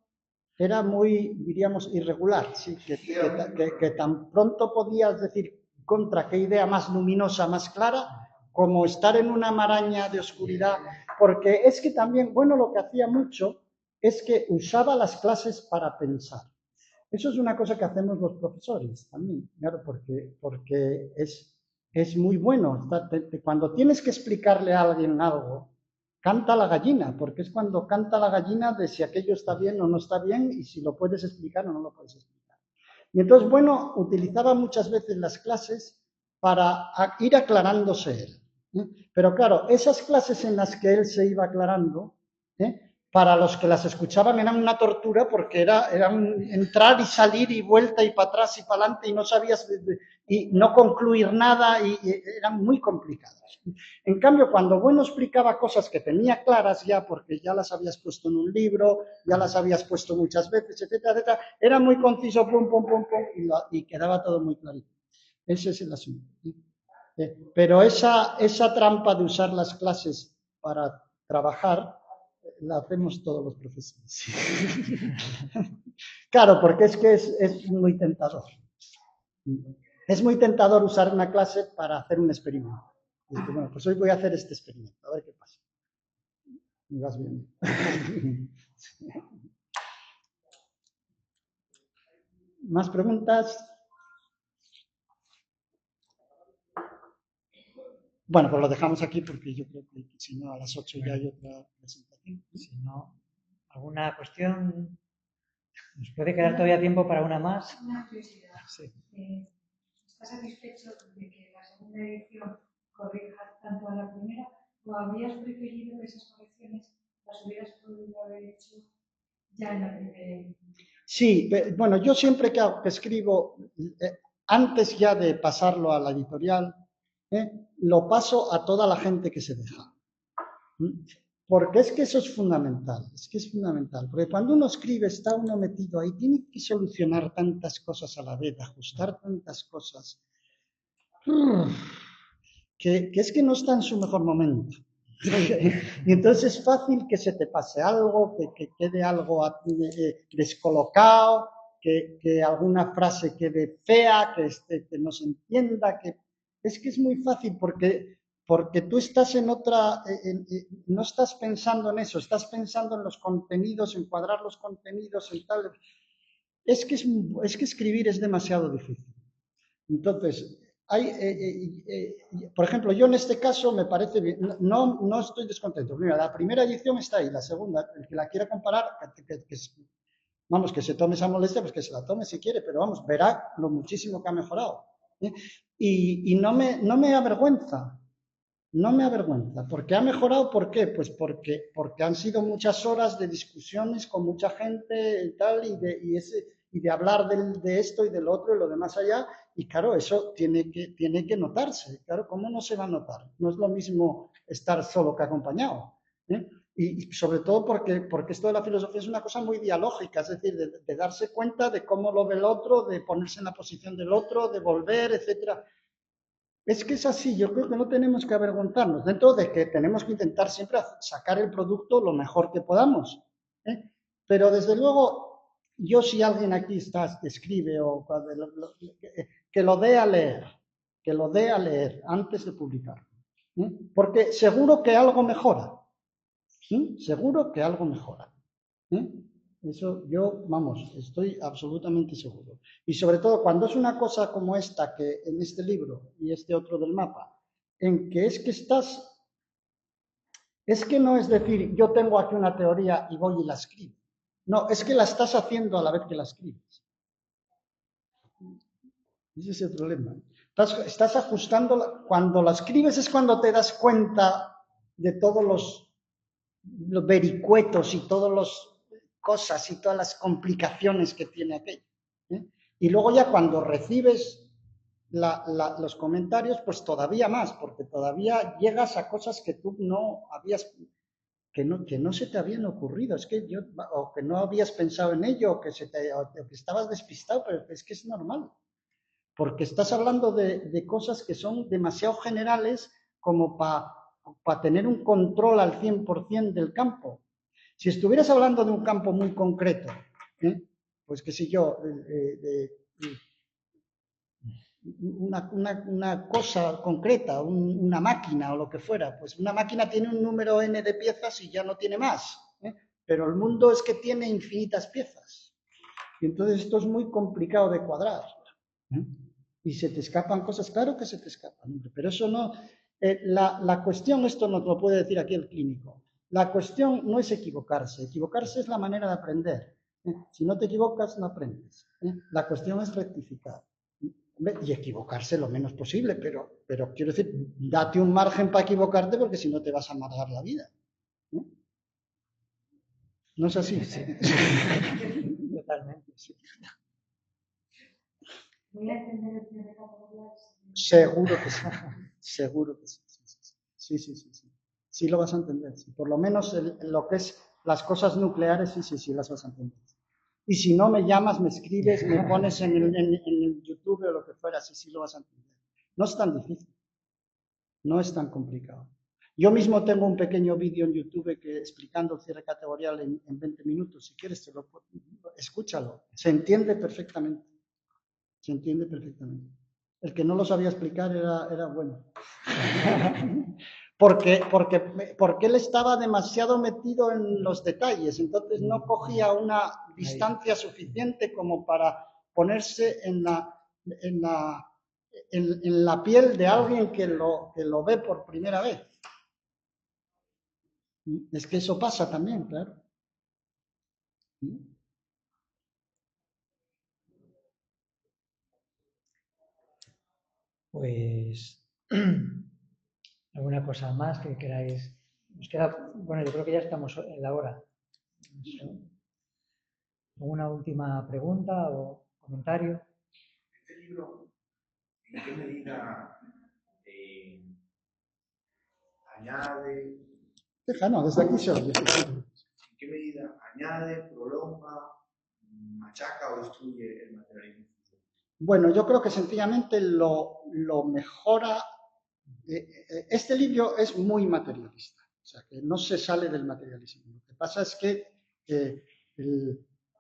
era muy, diríamos, irregular, sí, que tan pronto podías decir contra qué idea más luminosa, más clara, como estar en una maraña de oscuridad, porque es que también, bueno, lo que hacía mucho es que usaba las clases para pensar. Eso es una cosa que hacemos los profesores también, claro, porque es muy bueno. Cuando tienes que explicarle a alguien algo, canta la gallina, porque es cuando canta la gallina de si aquello está bien o no está bien y si lo puedes explicar o no lo puedes explicar. Y entonces, bueno, utilizaba muchas veces las clases para ir aclarándose él. Pero claro, esas clases en las que él se iba aclarando, para los que las escuchaban eran una tortura porque era un entrar y salir y vuelta y para atrás y para adelante y no sabías y no concluir nada y eran muy complicadas. En cambio, cuando Bueno explicaba cosas que tenía claras ya porque ya las habías puesto en un libro, ya las habías puesto muchas veces, etcétera, etcétera, era muy conciso, pum, pum, pum, pum, y quedaba todo muy clarito. Ese es el asunto. Pero esa trampa de usar las clases para trabajar, la hacemos todos los profesores. Sí. Claro, porque es que es muy tentador. Es muy tentador usar una clase para hacer un experimento. Dice, bueno, pues hoy voy a hacer este experimento, a ver qué pasa. Y vas viendo. ¿Más preguntas? Bueno, pues lo dejamos aquí porque yo creo que si no a las 8 ya hay otra presentación. Si no, ¿alguna cuestión? ¿Nos puede quedar todavía tiempo para una más? Una curiosidad. Sí. ¿Estás satisfecho de que la segunda edición corrija tanto a la primera o habrías preferido que esas correcciones las hubieras podido haber hecho ya en la primera edición? Sí, bueno, yo siempre que escribo, antes ya de pasarlo a la editorial, lo paso a toda la gente que se deja. Porque es que eso es fundamental, porque cuando uno escribe está uno metido ahí, tiene que solucionar tantas cosas a la vez, ajustar tantas cosas, que es que no está en su mejor momento. Y entonces es fácil que se te pase algo, que quede algo descolocado, que alguna frase quede fea, que no se entienda, es que es muy fácil porque tú estás en otra, no estás pensando en eso, estás pensando en los contenidos, en cuadrar los contenidos, en tal. Es que escribir es demasiado difícil. Entonces, por ejemplo, yo en este caso me parece bien, no estoy descontento. Mira, la primera edición está ahí, la segunda, el que la quiera comparar, vamos, que se tome esa molestia, pues que se la tome si quiere, pero vamos, verá lo muchísimo que ha mejorado. Y no me avergüenza, porque ha mejorado, ¿por qué? Pues porque han sido muchas horas de discusiones con mucha gente y tal, y de hablar de esto y del otro y lo demás allá, y claro, eso tiene que notarse, claro, ¿cómo no se va a notar? No es lo mismo estar solo que acompañado, y sobre todo porque esto de la filosofía es una cosa muy dialógica, es decir, de darse cuenta de cómo lo ve el otro, de ponerse en la posición del otro, de volver, etcétera. Es que es así, yo creo que no tenemos que avergonzarnos, dentro de que tenemos que intentar siempre sacar el producto lo mejor que podamos. Pero desde luego, yo si alguien aquí escribe o que lo dé a leer antes de publicar. Porque seguro que algo mejora. Seguro que algo mejora. Eso yo, vamos, estoy absolutamente seguro. Y sobre todo cuando es una cosa como esta, que en este libro y este otro del mapa, en que es que no es decir, yo tengo aquí una teoría y voy y la escribo. No, es que la estás haciendo a la vez que la escribes. Ese es el problema. Estás ajustando, cuando la escribes es cuando te das cuenta de todos los vericuetos y todas las cosas y todas las complicaciones que tiene aquello. Y luego ya cuando recibes los comentarios, pues todavía más, porque todavía llegas a cosas que tú no habías, que no se te habían ocurrido, o que no habías pensado en ello, o que estabas despistado, pero es que es normal. porque estás hablando de cosas que son demasiado generales como para tener un control al 100% del campo. Si estuvieras hablando de un campo muy concreto, pues qué sé yo, una cosa concreta, una máquina o lo que fuera, pues una máquina tiene un número n de piezas y ya no tiene más, pero el mundo es que tiene infinitas piezas. Y entonces esto es muy complicado de cuadrar. Y se te escapan cosas, claro que se te escapan, pero eso no... la cuestión, esto nos lo puede decir aquí el clínico, la cuestión no es equivocarse es la manera de aprender. Si no te equivocas, no aprendes. La cuestión es rectificar. Y equivocarse lo menos posible, pero quiero decir, date un margen para equivocarte porque si no te vas a amargar la vida. ¿No es así? Sí. Totalmente. Sí. Voy a entender el cierre categorial. Seguro que sí. Seguro que sí. Sí. Sí lo vas a entender. Sí. Por lo menos lo que es las cosas nucleares, sí las vas a entender. Y si no me llamas, me escribes, me pones en el YouTube o lo que fuera, sí lo vas a entender. No es tan difícil. No es tan complicado. Yo mismo tengo un pequeño vídeo en YouTube explicando el cierre categorial en 20 minutos. Si quieres, escúchalo. Se entiende perfectamente. Se entiende perfectamente. El que no lo sabía explicar era bueno. Porque él estaba demasiado metido en los detalles, entonces no cogía una distancia suficiente como para ponerse en la piel de alguien que lo ve por primera vez. Es que eso pasa también, claro. Pues, ¿alguna cosa más que queráis? Nos queda, bueno, yo creo que ya estamos en la hora. ¿Alguna última pregunta o comentario? Este libro, ¿en qué medida añade? No, desde aquí se oye. ¿En qué medida añade, prolonga, machaca o destruye el materialismo? Bueno, yo creo que sencillamente lo mejora. Este libro es muy materialista, o sea, que no se sale del materialismo. Lo que pasa es que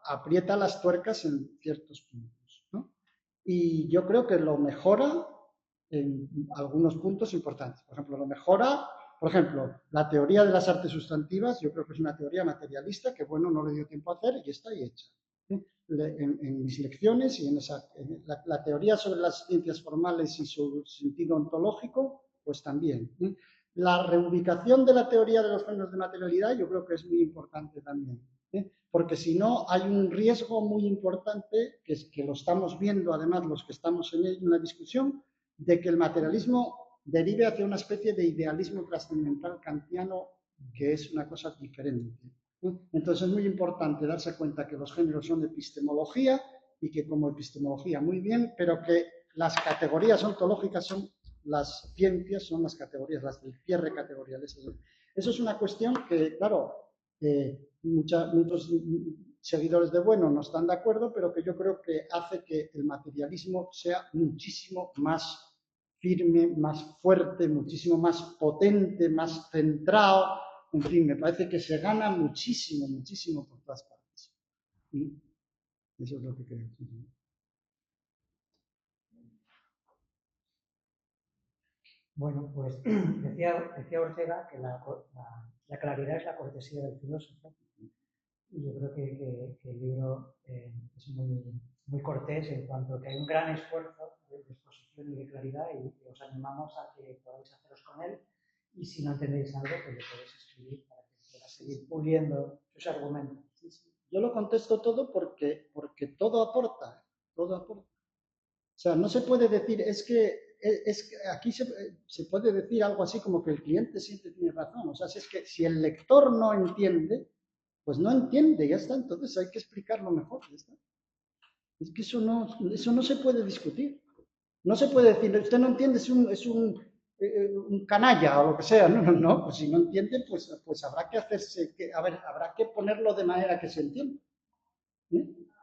aprieta las tuercas en ciertos puntos, ¿no? Y yo creo que lo mejora en algunos puntos importantes. Por ejemplo, la teoría de las artes sustantivas, yo creo que es una teoría materialista que, bueno, no le dio tiempo a hacer y está ahí hecha. En mis lecciones y en la teoría sobre las ciencias formales y su sentido ontológico, pues también. La reubicación de la teoría de los fenómenos de materialidad yo creo que es muy importante también, porque si no hay un riesgo muy importante, que es que lo estamos viendo además los que estamos en la discusión, de que el materialismo derive hacia una especie de idealismo trascendental kantiano, que es una cosa diferente. Entonces es muy importante darse cuenta que los géneros son epistemología y que como epistemología muy bien, pero que las categorías ontológicas son las ciencias, son las categorías, las del cierre categorial. Eso es una cuestión que, claro, muchos seguidores de Bueno no están de acuerdo, pero que yo creo que hace que el materialismo sea muchísimo más firme, más fuerte, muchísimo más potente, más centrado. En fin, me parece que se gana muchísimo por todas partes. ¿Sí? Eso es lo que creo. Bueno, pues decía Ortega que la claridad es la cortesía del filósofo. Y yo creo que el libro es muy cortés en cuanto a que hay un gran esfuerzo de exposición y de claridad y os animamos a que podáis haceros con él. Y si no entendéis algo, pues lo podéis escribir para que pueda seguir puliendo sus argumentos. Yo lo contesto todo porque todo aporta, todo aporta. O sea, no se puede decir, es que aquí se puede decir algo así como que el cliente siempre tiene razón. O sea, es que si el lector no entiende, pues no entiende, ya está. Entonces hay que explicarlo mejor, ya está. Es que eso no se puede discutir. No se puede decir, usted no entiende, es un canalla o lo que sea. No, pues si no entiende, pues habrá que habrá que ponerlo de manera que se entienda.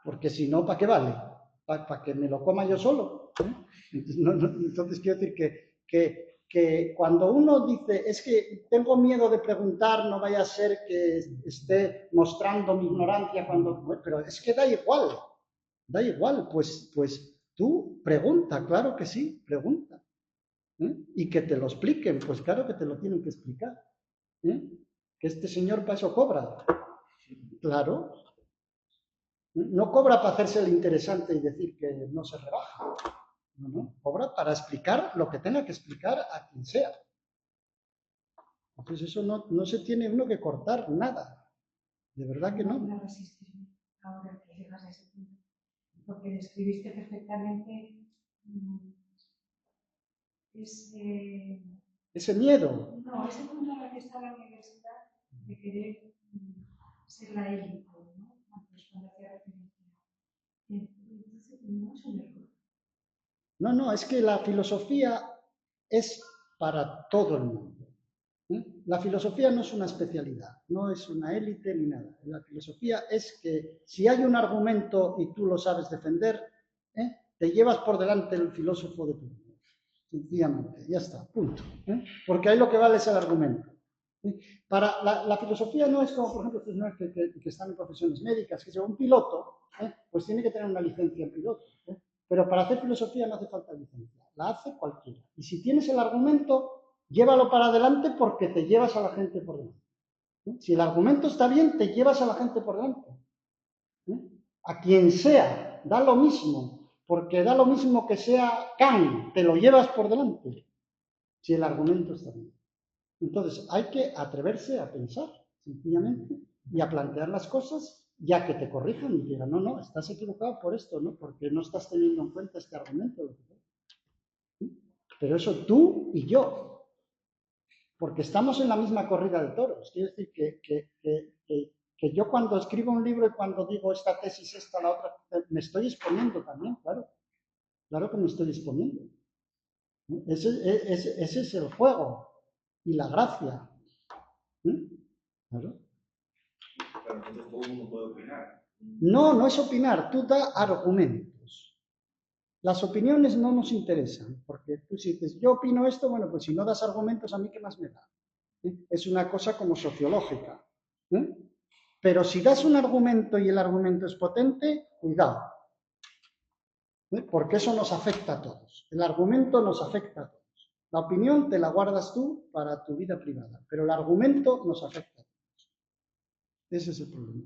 Porque si no, ¿para qué vale? ¿Para que me lo coma yo solo? Entonces quiero decir que cuando uno dice, es que tengo miedo de preguntar, no vaya a ser que esté mostrando mi ignorancia bueno, pero es que da igual, pues tú pregunta, claro que sí, pregunta. Y que te lo expliquen, pues claro que te lo tienen que explicar. Que este señor para eso cobra. Claro. No cobra para hacerse el interesante y decir que no se rebaja. No, cobra para explicar lo que tenga que explicar a quien sea. Entonces eso no se tiene uno que cortar nada. De verdad que no. No resistirme ahora que llegas a ese punto. Porque describiste perfectamente ese miedo. No, ese punto en el que está la universidad de querer ser la élite, ¿no? Antes cuando hacía referencia. Entonces, no es un error. No, es que la filosofía es para todo el mundo. La filosofía no es una especialidad, no es una élite ni nada. La filosofía es que si hay un argumento y tú lo sabes defender, te llevas por delante el filósofo de turno. Sencillamente, ya está, punto. Porque ahí lo que vale es el argumento. Para la filosofía no es como, por ejemplo, estos señores que están en profesiones médicas, que un piloto, pues tiene que tener una licencia en piloto. Pero para hacer filosofía no hace falta licencia, la hace cualquiera. Y si tienes el argumento, llévalo para adelante porque te llevas a la gente por delante. Si el argumento está bien, te llevas a la gente por delante. A quien sea, da lo mismo, porque da lo mismo que sea Kant, te lo llevas por delante, si el argumento está bien. Entonces, hay que atreverse a pensar, sencillamente, y a plantear las cosas, ya que te corrijan y digan, no, estás equivocado por esto, ¿no? Porque no estás teniendo en cuenta este argumento. Pero eso tú y yo, porque estamos en la misma corrida de toros. Quiero decir que yo cuando escribo un libro y cuando digo esta tesis, esta, la otra, me estoy exponiendo también, claro. Claro que me estoy exponiendo. Ese es el juego y la gracia. Claro. Pero entonces todo el mundo puede opinar. No es opinar, tú das argumentos. Las opiniones no nos interesan, porque tú si dices, yo opino esto, bueno, pues si no das argumentos, ¿a mí qué más me da? Es una cosa como sociológica. Pero si das un argumento y el argumento es potente, cuidado. Porque eso nos afecta a todos. El argumento nos afecta a todos. La opinión te la guardas tú para tu vida privada, pero el argumento nos afecta a todos. Ese es el problema.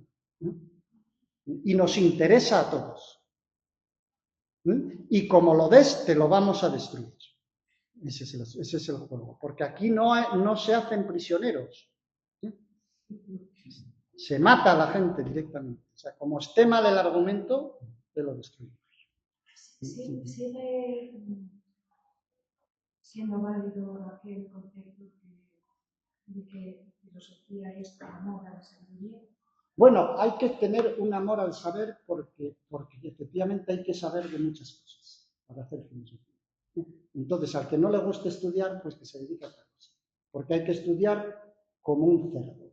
Y nos interesa a todos. Y como lo des, te lo vamos a destruir. Ese es el juego. Porque aquí no se hacen prisioneros. Se mata a la gente directamente. O sea, como esté mal el argumento, te lo destruimos. Sigue siendo válido aquel concepto de que filosofía es por amor a la sabiduría. Bueno, hay que tener un amor al saber porque efectivamente hay que saber de muchas cosas para hacer filosofía. Entonces, al que no le guste estudiar, pues que se dedique a otra cosa. Porque hay que estudiar como un cerdo.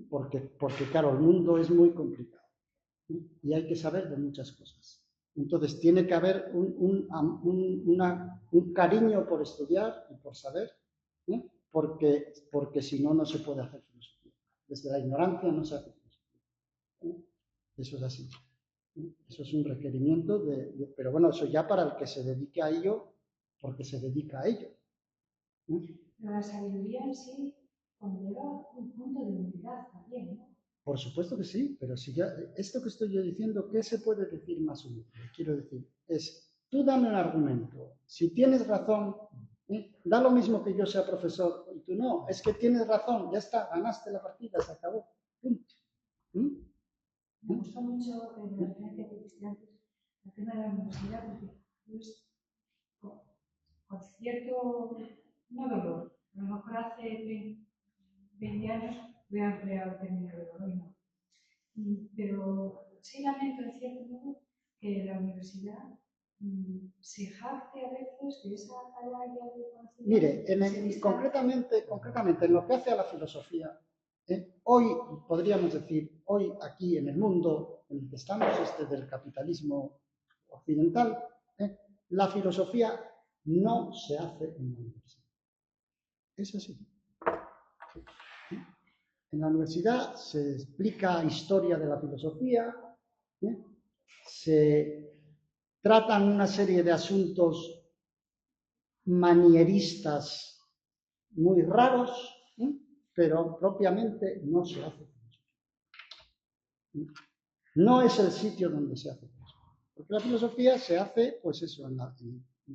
Porque claro, el mundo es muy complicado. Y hay que saber de muchas cosas. Entonces, tiene que haber un cariño por estudiar y por saber, porque si no, no se puede hacer filosofía. Desde la ignorancia no se hace filosofía. Eso es así. Eso es un requerimiento pero bueno, eso ya para el que se dedique a ello, porque se dedica a ello. Pero la sabiduría en sí conlleva un punto de humildad también, ¿no? Por supuesto que sí, pero si ya, esto que estoy yo diciendo, ¿qué se puede decir más humilde? Quiero decir, tú dame un argumento. Si tienes razón, da lo mismo que yo sea profesor y tú no, es que tienes razón, ya está, ganaste la partida, se acabó. Punto. Me gustó mucho la referencia que hiciste antes, el tema de la universidad, porque pues, con cierto, no dolor, a lo mejor hace 20 años hubiera empleado el término dolor, hoy no. Pero sí lamento, en cierto modo, que la universidad se jacte a veces de esa atalaya de conocimiento. Mire, concretamente en lo que hace a la filosofía, hoy podríamos decir, hoy aquí en el mundo en el que estamos, del capitalismo occidental, la filosofía no se hace en la universidad. Es así. En la universidad se explica historia de la filosofía, se tratan una serie de asuntos manieristas muy raros, pero propiamente no se hace filosofía. No es el sitio donde se hace filosofía, porque la filosofía se hace, pues eso, en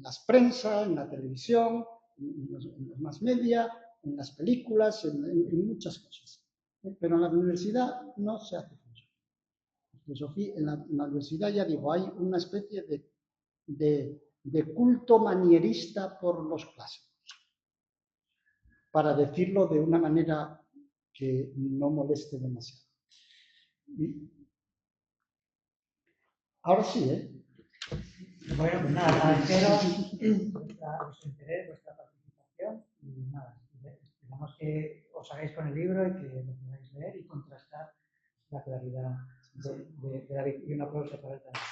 las prensas, en la televisión, en los más media, en las películas, en muchas cosas. Pero en la universidad no se hace filosofía. En la universidad, ya digo, hay una especie de culto manierista por los clásicos, para decirlo de una manera que no moleste demasiado. Ahora sí, ¿eh? Bueno, pues nada, espero vuestro interés, vuestra participación y nada, esperamos que os hagáis con el libro y que lo podáis leer y contrastar la claridad de David. Y un aplauso para él también.